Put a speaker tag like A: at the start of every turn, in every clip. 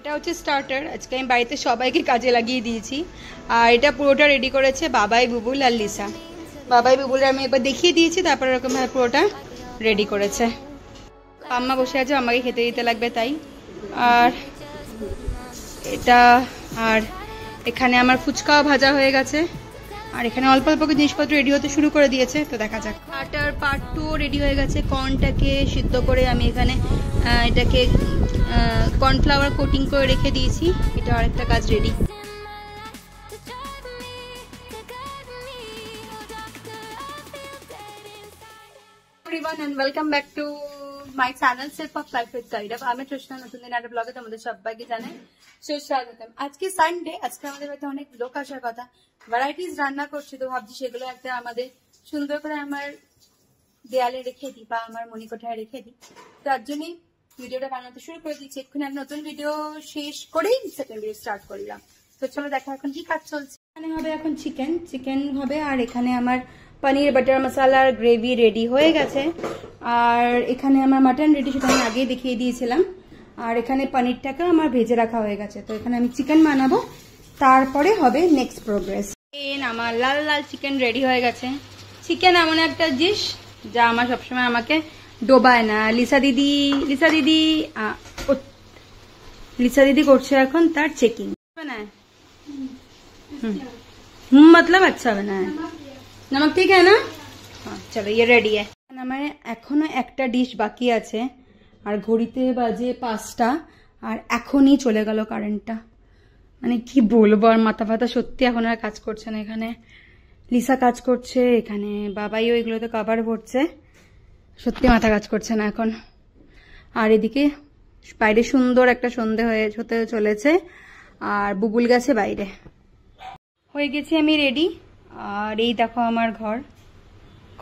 A: এটা হচ্ছে স্টার্টার। আজকে আমি বাড়িতে সবাইকে কাজে লাগিয়ে দিয়েছি। আর এটা পুরোটা রেডি করেছে বাবাই, বুবুল আর লিসা। বাবাই বুবুলের আমি একবার দেখিয়ে দিয়েছি, তারপর এরকমভাবে পুরোটা রেডি করেছে। আম্মা বসে আছে, আমাকে খেতে দিতে লাগবে তাই। আর এটা, আর এখানে আমার ফুচকাও ভাজা হয়ে গেছে। আর এখানে অল্প অল্প জিনিসপত্র রেডি হতে শুরু করে দিয়েছে, তো দেখা যাক। আটার পার্ট 2 রেডি হয়ে গেছে। কর্নটাকে সিদ্ধ করে আমি এখানে এটাকে কর্নফ্লাওয়ার কোটিং করে রেখে দিয়েছি। এটা আরেকটা কাজ ready. everyone and welcome back to my channel Sip of Life with Kairav. আমি তৃষ্ণা, নতুন দিন একটা ব্লগে তোমাদের সবাইকে জানাই সুস্বাগতম। আজকে সানডে, আজকে আমাদের বাড়িতে অনেক লোক আসার কথা, ভ্যারাইটিস রান্না করছি, তো ভাবছি সেগুলো একটা আমাদের সুন্দর করে আমার দেয়ালে রেখে দিই বা আমার মণিকোঠায় রেখে দিই। তার জন্যই ভিডিওটা বানাতে শুরু করে দিচ্ছি। এক্ষুনি আমি নতুন ভিডিও শেষ করেই সেকেন্ড ভিডিও স্টার্ট করলাম। তো চলো দেখা এখন কি কাজ চলছে। এখানে হবে এখন চিকেন হবে। আর এখানে আমার পনির বাটার মশলার গ্রেভি রেডি হয়ে গেছে। আর এখানে আমার মাটন রেডি, সেটা আমি আগেই দেখিয়ে দিয়েছিলাম। আর এখানে পনিরটাকেও আমার ভেজে রাখা হয়ে গেছে। তো এখানে আমি চিকেন বানাবো, তারপরে হবে নেক্সট প্রোগ্রেস। আমার লাল লাল চিকেন রেডি হয়ে গেছে। চিকেন এমন একটা ডিশ যা আমার সবসময় আমাকে ডোবায় না। লিসা দিদি করছে এখন তার চেকিং। मतलब अच्छा बना है। नमक ठीक है ना? हाँ चलो ये रेडी है। আমার এখনো একটা ডিশ বাকি আছে। আর ঘড়িতে বাজে 5টা, আর এখনই চলে গেল কারেন্টটা। মানে কি বলবো, আর মাথা ফাতা সত্যি এখন আর কাজ করছে না। এখানে লিসা কাজ করছে, এখানে বাবাইও এগুলোতে কভার ভরছে। সত্যি মাথা কাজ করছে না এখন। আর এদিকে বাইরে সুন্দর একটা সন্ধে হতে চলেছে। আর বুবুল গেছে বাইরে। হয়ে গেছি আমি রেডি। আর এই দেখো আমার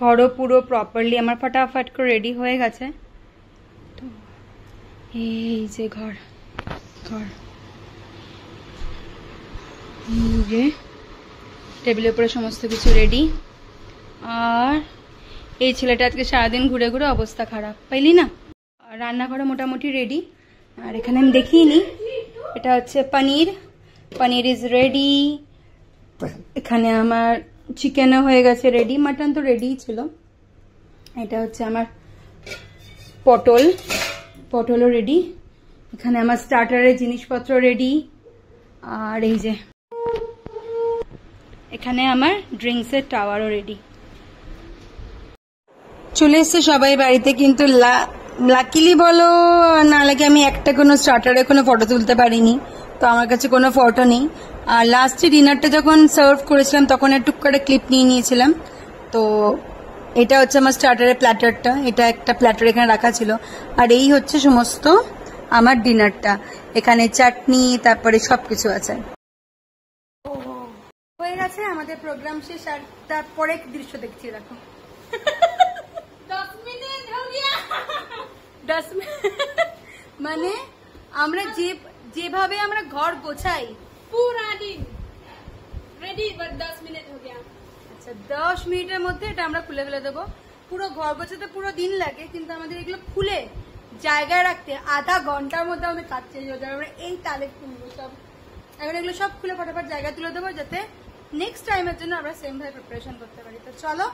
A: ঘরও পুরো প্রপারলি আমার ফটাফট করে রেডি হয়ে গেছে। তো এই যে ঘর এই যে টেবিলের উপরে সমস্ত কিছু রেডি। আর এই ছেলেটা আজকে সারাদিন ঘুরে ঘুরে অবস্থা খারাপ, পাইলি না। রান্নাঘরে মোটামুটি রেডি। আর এখানে আমি দেখিনি, এটা হচ্ছে পনির ইজ রেডি। এখানে আমার চিকেনও হয়ে গেছে রেডি, মাটন তো রেডিই ছিল। এটা হচ্ছে আমার পটলও রেডি। এখানে আমার স্টার্টারের জিনিসপত্র রেডি। আর এই যে এখানে আমার ড্রিঙ্কসের টাওয়ারও রেডি। চলে এসছে সবাই বাড়িতে, কিন্তু লাকিলি বলো না লাগে আমি একটা কোনো স্টার্টারে কোনো ফটো তুলতে পারিনি। তো আমার কাছে কোনো ফটো নেই। আর লাস্টে ডিনারটা যখন সার্ভ করেছিলাম তখন একটু করে ক্লিপ নিয়ে নিয়েছিলাম। তো এটা হচ্ছে আমার স্টার্টারের প্ল্যাটারটা, এটা একটা প্ল্যাটার এখানে রাখা ছিল। আর এই হচ্ছে সমস্ত আমার ডিনারটা। এখানে চাটনি, তারপরে সবকিছু আছে। হয়ে গেছে আমাদের প্রোগ্রাম শেষ। আর তারপরে দৃশ্য দেখছি, দেখো 10 মিনিট হয়ে গিয়া। 10 মিনিট মানে আমরা যেভাবে আমরা ঘর গোছাই পুরা দিন রেডি, বাট 10 মিনিট হয়ে গিয়া। আচ্ছা 10 মিনিটের মধ্যে এটা আমরা খুলে ফেলে দেবো। পুরো ঘর গোছাতে পুরো দিন লাগে, কিন্তু আমাদের এগুলো খুলে জায়গায় রাখতে আধা ঘন্টার মধ্যে আমাদের কাজ শেষ হয়ে যাবে। আমরা এই তালে খুলবো সব, এখন এগুলো সব খুলে ফটাফট জায়গায় তুলে দেবো, যাতে নেক্সট টাইমের জন্য আমরা সেম ভাবে প্রিপারেশন করতে পারি। তো চলো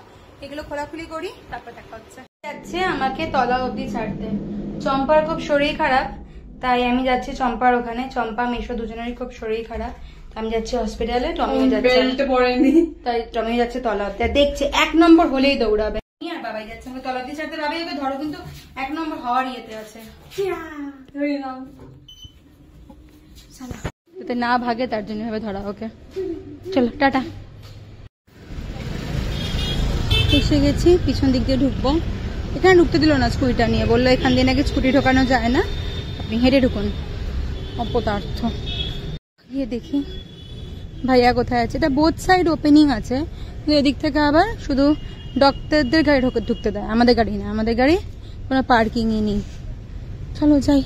A: এগুলো খোলাখুলি করি, তারপর দেখা হচ্ছে। যাচ্ছে আমাকে তলা অবধি ছাড়তে। চম্পার খুব শরীর খারাপ, তাই আমি যাচ্ছি চম্পার ওখানে। চম্পা মেশো দুজনেরই খুব শরীর খারাপ, আমি যাচ্ছি হসপিটালে। টমিও যাচ্ছে তলা অবধি। দেখছে 1 নম্বর হলেই দৌড়াবে। আর বাবাই যাচ্ছে আমাকে তলা অবধি ছাড়তে। বাবাই ওকে ধরো, কিন্তু 1 নম্বর হওয়ার ইয়েতে আছে, যাতে না ভাগে, তার জন্য ভাবে ধরা ওকে। চলো টাটা। এসে গেছি, পিছন দিক দিয়ে ঢুকবো। এখানে ঢুকতে দিল না, স্কুটিটা নিয়ে বললো এখান দিয়ে নাকি স্কুটি ঢোকানো যায় না, আপনি হেঁটে ঢুকুন। অপদার্থ। গিয়ে দেখি ভাইয়া কোথায় আছে। এটা বোথ সাইড ওপেনিং আছে, কিন্তু এদিক থেকে আবার শুধু ডক্টরদের গাড়ি ঢুকতে দেয়, আমাদের গাড়ি না। আমাদের গাড়ি কোনো পার্কিংই নেই। চলো যাই।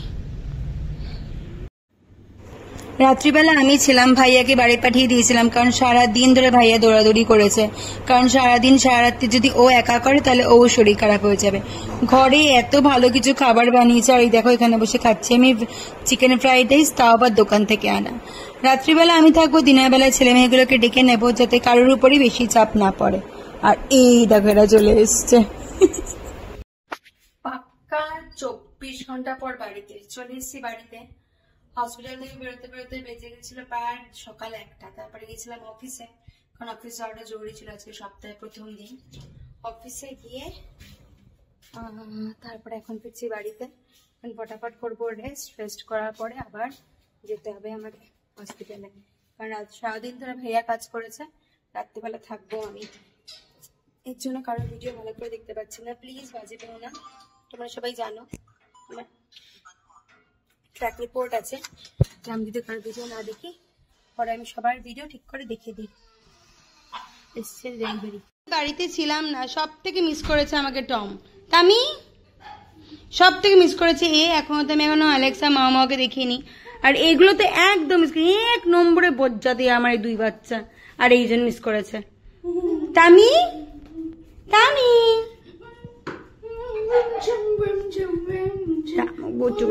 A: রাত্রিবেলা আমি ছিলাম, ভাইয়াকে বাড়ি পাঠিয়ে দিয়েছিলাম, কারণ সারাদিন ধরে ভাইয়া দৌড়াদৌড়ি করেছে। কারণ সারাদিন সারা রাত্রি যদি ও একা করে তাহলে ও শরীর খারাপ হয়ে যাবে। ঘরে এত ভালো কিছু খাবার বানিয়েছে, আর এই দেখো এখানে বসে খাচ্ছি আমি চিকেন ফ্রাইড রাইস, তাও আবার দোকান থেকে আনা। রাত্রিবেলা আমি থাকবো, দিনের বেলায় ছেলে মেয়েগুলোকে ডেকে নেবো যাতে কারোর উপরই বেশি চাপ না পড়ে। আর এই দেখো এরা চলে এসছে। পাক্কা 24 ঘন্টা পর বাড়িতে চলে এসেছি। বাড়িতে হসপিটাল থেকে বেরোতে বেরোতে বেজে গেছিল প্রায় সকাল 1টা। তারপরে গেছিলাম অফিসে, কারণ অফিস যাওয়াটা জরুরি ছিল, আজকে সপ্তাহের প্রথম দিন। অফিসে গিয়ে তারপরে এখন ফিরছি বাড়িতে। এখন ফটাফট করবো রেস্ট করার পরে আবার যেতে হবে আমাকে হসপিটালে, কারণ সারাদিন ধরে ভাইয়া কাজ করেছে, রাত্রিবেলা থাকবো আমি। এর জন্য কারোর ভিডিও ভালো করে দেখতে পাচ্ছি না, প্লিজ বাজে পেও না। তোমরা সবাই জানো আমার ট্র্যাক রিপোর্ট আছে, আমি যদি কারোর ভিডিও না দেখি পরে আমি সবার ভিডিও ঠিক করে দেখিয়ে দিই। এসছে ডেলিভারি। বাড়িতে ছিলাম না, সব থেকে মিস করেছে আমাকে টম। তামি সব থেকে মিস করেছে এখনো তো আমি এখনো অ্যালেক্সা মামাকে দেখিনি। আর এগুলো তো একদম মিস করি, 1 নম্বরে বজ্জা দিয়ে আমার এই 2 বাচ্চা, আর এই জন্য মিস করেছে। তামি তামি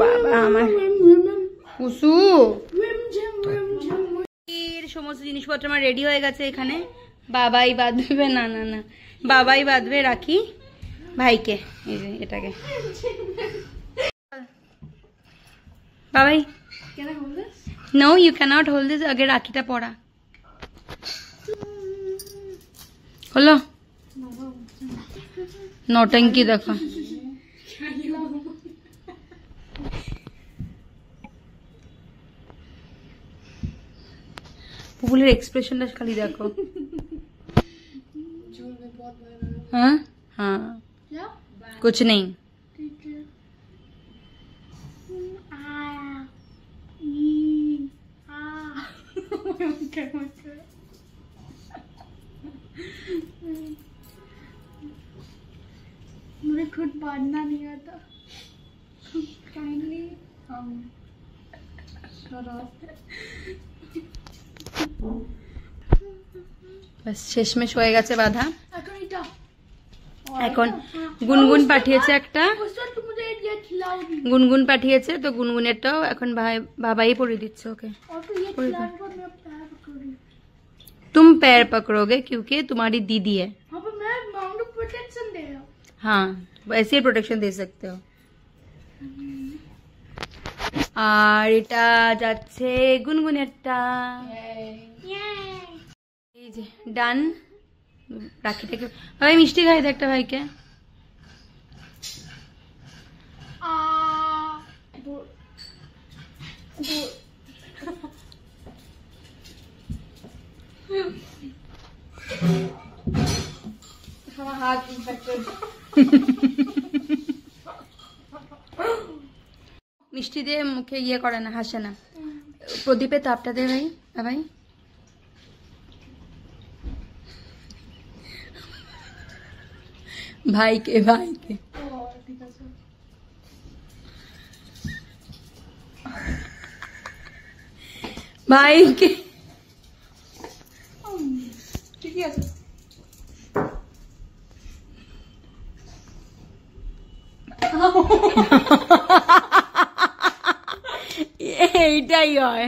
A: বাবা আমার কুসু, সমস্ত জিনিসপত্র আমার রেডি হয়ে গেছে। এখানে বাবাই বাঁধবে, না না না বাবাই বাঁধবে রাখি ভাইকে, এই যে এটাকে Babai. No you can't hold this, আগে রাখিটা পড়া হলো। নটঙ্কি দেখো, পুপুলের এক্সপ্রেশনটা খালি দেখো। हाँ हाँ कुछ नहीं।
B: मुझे खुद पढ़ना नहीं आता, काइंडली
A: बस শেষমেশ হয়ে গেছে বাধা। এখন গুনগুন পাঠিয়েছে একটা, গুনগুন পাঠিয়েছে তো গুনগুনেরটাও এখন বাবাই পড়ে দিচ্ছে ওকে। तुम पैर पकड़ोगे क्योंकि तुम्हारी दीदी है। हाँ ऐसे प्रोटेक्शन दे सकते हो। আর এটা যাচ্ছে গুনগুনেরটা। এই যে ডান। রাখিটাকে ভাই মিষ্টি খাই দে একটা ভাইকে। আমার হাত ইনফেক্টেড। মিষ্টি দিয়ে মুখে ইয়ে করে না, হাসে না। প্রদীপে তাপটা দে ভাই। ভাই ভাইকে ভাইকে ভাইকে ঠিকই আছে। এইটাই হয়।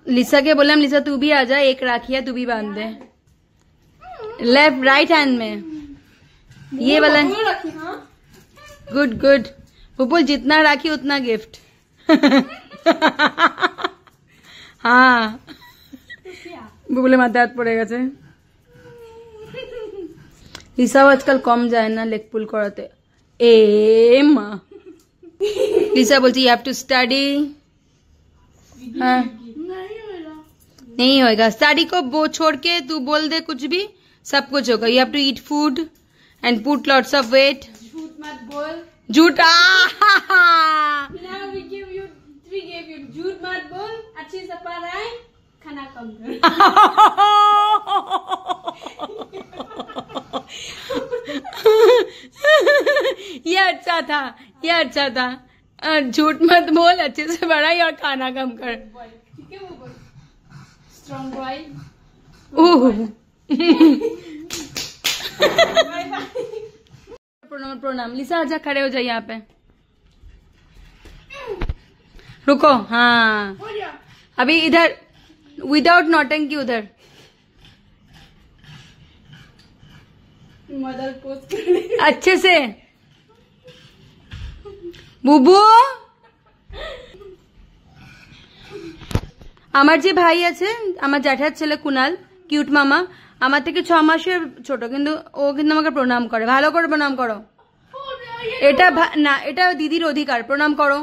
A: लिसा के बोला लिसा तू भी आ जा, एक राखी है तू भी बांध दे। लेफ्ट राइट हैंड में ये वाला। गुड गुड पुपुल, जितना राखी उतना गिफ्ट। हाँ बुबुले माथे हाथ पड़े गए। লিসাও আজকাল কম যায় না লেগ পুল করাতে। এ মা লিসা বলছি यू हैव टू स्टडी। हाँ नहीं होगा, स्टडी को वो छोड़ के तू बोल दे कुछ भी, सब कुछ होगा। You have to eat food and put lots of weight.
B: झूठ मत बोल।
A: झूठ
B: we gave you झूठ मत बोल, अच्छी से पढ़ाई, खाना कम कर।
A: था, ये अच्छा था। झूठ मत बोल, अच्छे से पढ़ाई और खाना कम कर।
B: ठीक है वो बोल। Strong boy.
A: प्रणाम प्रणाम। लिसा आजा, खड़े हो जाए यहाँ पे। रुको, हाँ अभी इधर विदाउट नौटंकी उधर।
B: मदर पोस्ट
A: अच्छे से। বুবু, আমার যে ভাই আছে, আমার জ্যাঠার ছেলে কুনাল, কিউট মামা, আমার থেকে 6 মাসের ছোট, কিন্তু ও কিন্তু আমাকে প্রণাম করে। ভালো করে প্রণাম করো। এটা না, এটা দিদির অধিকার, প্রণাম করো।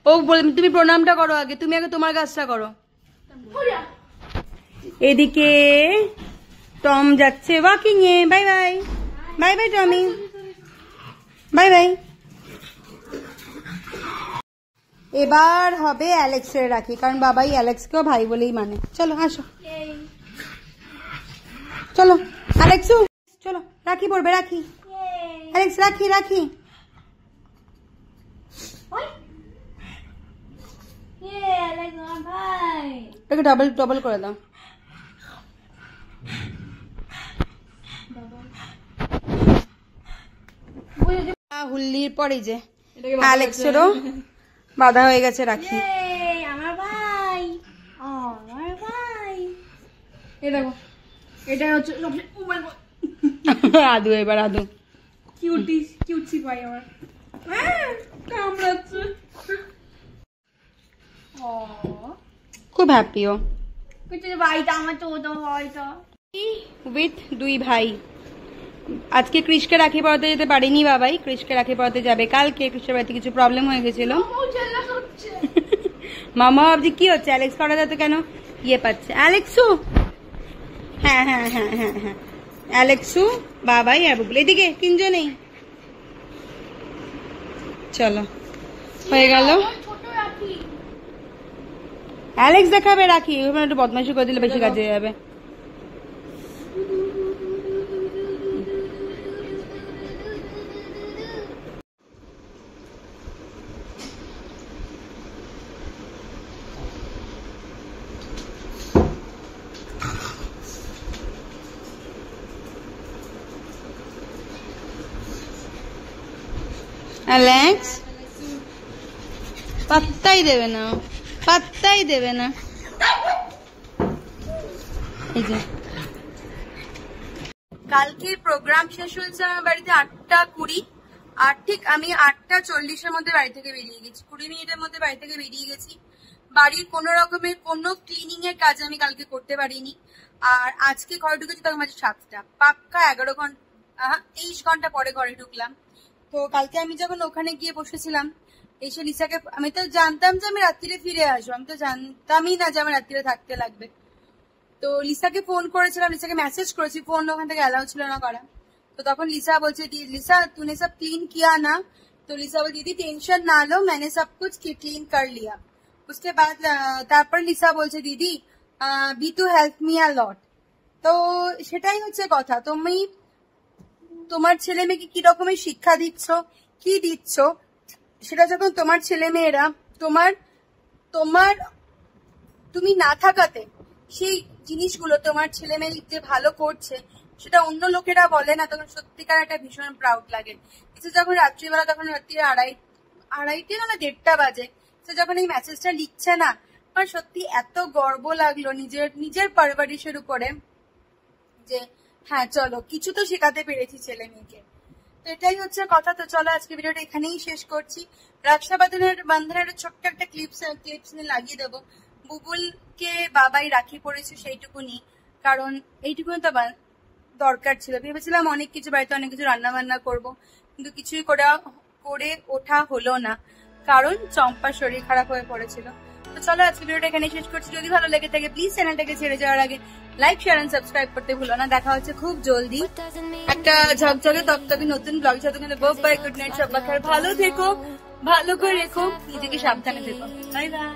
A: ও বলে তুমি প্রণামটা করো আগে, তুমি আগে তোমার কাজটা করো। এদিকে টম যাচ্ছে ওয়াকিং এ। বাই বাই, বাই বাই টমি, বাই বাই। এবার হবে অ্যালেক্সের রাখি, কারণ বাবাই অ্যালেক্সকেও ভাই বলেই মানে। চলো আসো, চলো অ্যালেক্সু, চলো রাখি পড়বে। রাখি অ্যালেক্স, রাখি রাখি। ওটাকে ডবল ডবল করে দাও। হুল্লির পরে যে অ্যালেক্সেরও বাধা হয়ে গেছে রাখি।
B: আমার ভাই, আমার ভাই। এই দেখো, এটা হচ্ছে ও মাই গড,
A: আদু। এবার আদু
B: কিউটসি ভাই আমার। কামড়াচ্ছে।
A: খুব হ্যাপি ও।
B: ভাইটা আমার ছোট ভাইটা
A: উইথ 2 ভাই। আজকে কৃষকে রাখি পড়াতে যেতে পারিনি বাবাই, কৃষকে রাখি পড়াতে যাবে কালকে। কৃষের বাড়িতে কিছু প্রবলেম হয়ে গেছিল। মামা ভাবছি কি হচ্ছে, অ্যালেক্স করা যাতে কেন ইয়ে পাচ্ছে। অ্যালেক্সু, হ্যাঁ হ্যাঁ হ্যাঁ হ্যাঁ হ্যাঁ, অ্যালেক্সু বাবাই আর বুবলি। এদিকে তিনজনেই। চলো হয়ে গেল। অ্যালেক্স দেখাবে রাখি, একটু বদমাইশি করে দিলে বেশি কাজে যাবে। অ্যালেক্স পাত্তাই দেবে না, পাত্তাই দেবে না। এই যে কালকে প্রোগ্রাম শেষ হয়েছে আমার বাড়িতে 8:20, আর ঠিক আমি 8:40-এর মধ্যে বাড়ি থেকে বেরিয়ে গেছি। 20 মিনিটের মধ্যে বাড়ি থেকে বেরিয়ে গেছি। বাড়ির কোন রকমের কোনো ক্লিনিং এর কাজ আমি কালকে করতে পারিনি। আর আজকে ঘরে ঢুকেছি তখন মাঝে 7টা, পাক্কা 11 ঘন্টা 23 ঘন্টা পরে ঘরে ঢুকলাম। তো কালকে আমি যখন ওখানে গিয়ে বসেছিলাম, এসে লিসাকে, আমি তো জানতাম যে আমি রাত্রিরে ফিরে আসবো, আমি তো জানতামই না যে আমার রাত্রিরে থাকতে লাগবে। তো লিসাকে ফোন করেছিলাম, লিসাকে মেসেজ করেছি, ফোন ওখান থেকে অ্যালাউ ছিল না করা। तो तখন लिसा बोलছে लिसा तूने सब क्लीन किया ना? तो लिसा बोल दीदी टेंशन ना लो, मैंने सब कुछ क्लीन कर लिया। उसके बाद তারপর লিসা বলছে দিদি be to help me a lot. তো সেটাই হচ্ছে কথা, তুমি তোমার ছেলে মেয়েকে কি রকমের শিক্ষা দিচ্ছ, কি দিচ্ছ, সেটা যখন তোমার ছেলে মেয়েরা তোমার তুমি না থাকাতে সেই জিনিসগুলো তোমার ছেলে মেয়ে যে ভালো করছে সেটা অন্য লোকেরা বলে না, তখন সত্যিকার একটা ভীষণ প্রাউড লাগে। কিছু যখন রাত্রিবেলা, তখন রাত্রি আড়াইটে না 1:30 বাজে, সে যখন এই মেসেজটা লিখছে না, আমার সত্যি এত গর্ব লাগলো নিজের পারভারিশের উপরে, যে হ্যাঁ চলো কিছু তো শেখাতে পেরেছি ছেলে মেয়েকে। তো এটাই হচ্ছে কথা। তো চলো আজকে ভিডিওটা এখানেই শেষ করছি। রক্ষাবন্ধনের ছোট্ট একটা ক্লিপস লাগিয়ে দেবো। বুবুলকে বাবাই রাখি পড়েছে সেইটুকুনি, কারণ এইটুকুনি তো দরকার ছিল। ভেবেছিলাম অনেক কিছু, বাড়িতে অনেক কিছু রান্না বান্না করবো, কিন্তু কিছুই করে ওঠা হলো না, কারণ চম্পার শরীর খারাপ হয়ে পড়েছিল। তো চলো আজকে ভিডিওটা এখানে শেষ করছি। যদি ভালো লেগে থাকে প্লিজ চ্যানেলটাকে ছেড়ে যাওয়ার আগে লাইক, শেয়ার এন্ড সাবস্ক্রাইব করতে ভুলো না। দেখা হচ্ছে খুব জলদি একটা ঝকঝকে তকতকে নতুন ব্লগ সাথে। বাই, গুড নাইট, সবাই ভালো থেকো, ভালো করে রেখো, নিজেকে সাবধানে থেকো। Bye bye.